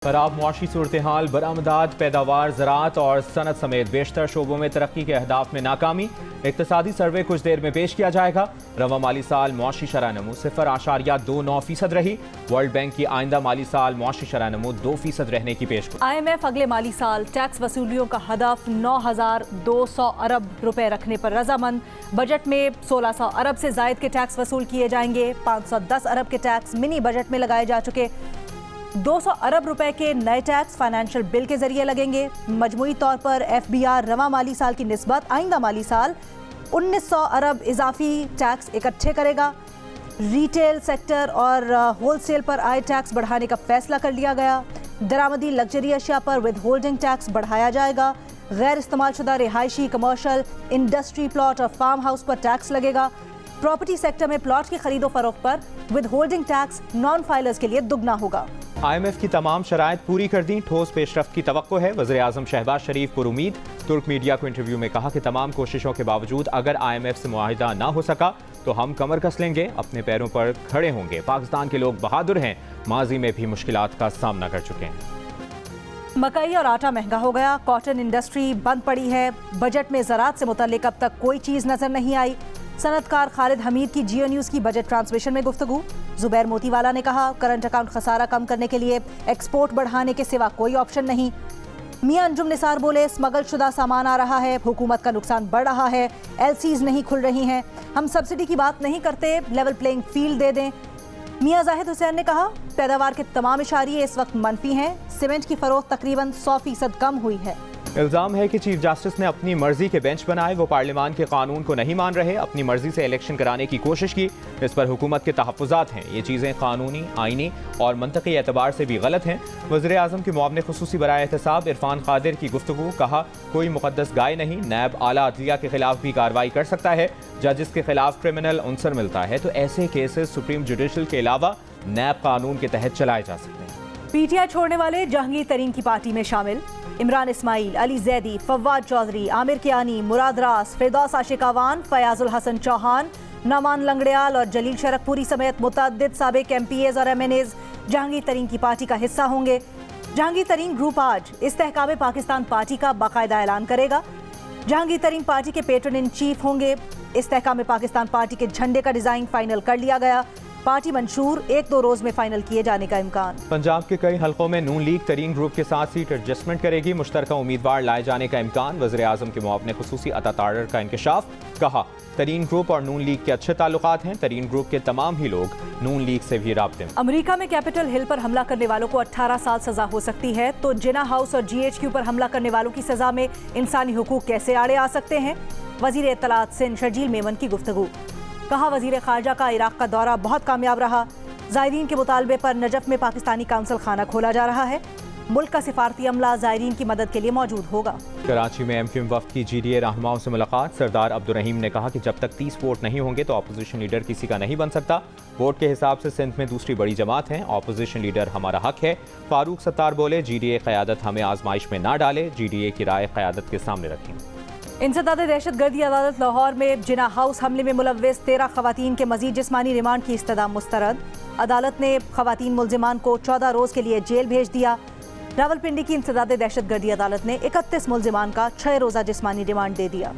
खराब मुआशी सूरत हाल, बरामदात, पैदावार, ज़राअत और सनत समेत बेशतर शोबों में तरक्की के अहदाफ में नाकामी। इक्तसादी सर्वे कुछ देर में पेश किया जाएगा। रवा माली साल मुआशी शरह-ए-नमू 0.29% रही। वर्ल्ड बैंक की आइंदा माली साल मुआशी शरह-ए-नमू 2% रहने की पेशगोई। IMF अगले माली साल टैक्स वसूलियों का हदफ 9,200 अरब रुपए रखने पर रजामंद। बजट में 1,600 अरब से जायद के टैक्स वसूल किए जाएंगे। 510 अरब के टैक्स मिनी बजट में लगाए जा चुके। 200 अरब रुपए के नए टैक्स फाइनेंशियल बिल के जरिए लगेंगे। मजमूई तौर पर FBR रवा माली साल की निस्बत आइंदा माली साल 1900 अरब इजाफी टैक्स इकट्ठे करेगा। रिटेल सेक्टर और होलसेल पर आय टैक्स बढ़ाने का फैसला कर लिया गया। दरामदी लग्जरी अशिया पर विद होल्डिंग टैक्स बढ़ाया जाएगा। गैर इस्तेमाल शुदा रिहायशी, कमर्शियल, इंडस्ट्री प्लॉट और फार्म हाउस पर टैक्स लगेगा। प्रॉपर्टी सेक्टर में प्लॉट की खरीदो फरोख्त पर with holding tax non filers के लिए दुगना होगा। IMF की तमाम शराइत पूरी कर दी, ठोस पेशरफ्त की तवक्को है। वज़ीर आज़म शहबाज शरीफ पुरुमीद। तुर्क मीडिया को इंटरव्यू में कहा कि तमाम कोशिशों के बावजूद अगर IMF से मुआहिदा ना हो सका तो हम कमर कस लेंगे, अपने पैरों पर खड़े होंगे। पाकिस्तान के लोग बहादुर हैं, माजी में भी मुश्किलात का सामना कर चुके हैं। मकई और आटा महंगा हो गया। कॉटन इंडस्ट्री बंद पड़ी है। बजट में ज़राअत से मुतल्लिक अब तक कोई चीज़ नजर नहीं आई। सनतकार खालिद हमीद की जियो न्यूज़ की बजट ट्रांसमिशन में गुफ्तगू। जुबैर मोतीवाला ने कहा करंट अकाउंट खसारा कम करने के लिए एक्सपोर्ट बढ़ाने के सिवा कोई ऑप्शन नहीं। मियां अंजुम निसार बोले स्मगल शुदा सामान आ रहा है, हुकूमत का नुकसान बढ़ रहा है, LCs नहीं खुल रही हैं, हम सब्सिडी की बात नहीं करते, लेवल प्लेइंग फील्ड दे दें। मियां जाहिद हुसैन ने कहा पैदावार के तमाम इशारे इस वक्त मनफी हैं, सीमेंट की फरोख्त तकरीबन 100% कम हुई है। इल्ज़ाम है कि चीफ जस्टिस ने अपनी मर्जी के बेंच बनाए, वो पार्लियामान के कानून को नहीं मान रहे, अपनी मर्जी से इलेक्शन कराने की कोशिश की। इस पर हुकूमत के तहफ़्फ़ुज़ात हैं, ये चीज़ें कानूनी, आइनी और मनतकी एतबार से भी गलत हैं। वज़ीर आज़म के मुआविन खुसूसी बराए एहतसाब इरफान कादिर की गुफ्तगू। कहा कोई मुक़द्दस गाय नहीं, नैब आला अदलिया के खिलाफ भी कार्रवाई कर सकता है। जजिस के खिलाफ क्रिमिनल उनसर मिलता है तो ऐसे केसेस सुप्रीम जुडिशल के अलावा नैब कानून के तहत चलाए जा सकते हैं। PTI छोड़ने वाले जहांगीर तरीन की पार्टी में शामिल इमरान इस्माइल, अली जैदी, फवाद चौधरी, आमिर कियानी, मुराद रास, फिरदौस आशिकावान, फयाजुल हसन चौहान, नमान लंगड़ियाल और जलील शरकपुरी समेत मुतअद्दिद साबिक MPAs और MNAs जहांगीर तरीन की पार्टी का हिस्सा होंगे। जहांगीर तरीन ग्रुप आज इस्तेहकाम पाकिस्तान पार्टी का बाकायदा ऐलान करेगा। जहांगीर तरीन पार्टी के पेट्रन इन चीफ होंगे। इस्तेहकाम पाकिस्तान पार्टी के झंडे का डिजाइन फाइनल कर लिया गया। पार्टी मंशूर 1-2 रोज में फाइनल किए जाने का इम्कान। पंजाब के कई हलकों में नून लीग तरीन ग्रुप के साथ सीट एडजस्टमेंट करेगी, मुश्तरका उम्मीदवार लाए जाने का इम्कान। वज़ीर आज़म के मुआविन खुसूसी अता तारर का इंकशाफ। कहा तरीन ग्रुप और नून लीग के अच्छे ताल्लुकात हैं, तरीन ग्रुप के तमाम ही लोग नून लीग से भी राब्ते में। अमेरिका में कैपिटल हिल पर हमला करने वालों को 18 साल सजा हो सकती है, तो जिना हाउस और GHQ पर हमला करने वालों की सजा में इंसानी हुकूक कैसे आड़े आ सकते हैं। वज़ीर इत्तलात सिंध शर्जील मेमन की गुफ्तगू। कहा वज़ीर ख़ारजा का इराक़ का दौरा बहुत कामयाब रहा। ज़ायरीन के मुतालबे पर नजफ़ में पाकिस्तानी काउंसिल खाना खोला जा रहा है। मुल्क का सिफारती अमला ज़ायरीन की मदद के लिए मौजूद होगा। कराची में MQM वफ़द की GDA रहनुमाओं से मुलाकात। सरदार अब्दुर्रहीम ने कहा कि जब तक 30 वोट नहीं होंगे तो अपोजिशन लीडर किसी का नहीं बन सकता। वोट के हिसाब से सिंध में दूसरी बड़ी जमात है, अपोजिशन लीडर हमारा हक है। फारूक सत्तार बोले GDA क़यादत हमें आजमाइश में ना डाले, GDA की राय क़यादत के सामने रखें। इंसदाद दहशतगर्दी अदालत लाहौर में जिना हाउस हमले में मुलव्विस 13 खवातीन के मजीद जिस्मानी रिमांड की इस्तदा मुस्तरद। अदालत ने खवातीन मुल्जिमान को 14 रोज के लिए जेल भेज दिया। रावलपिंडी की इंसदाद दहशतगर्दी अदालत ने 31 मुल्जिमान का 6 रोजा जिस्मानी रिमांड दे दिया।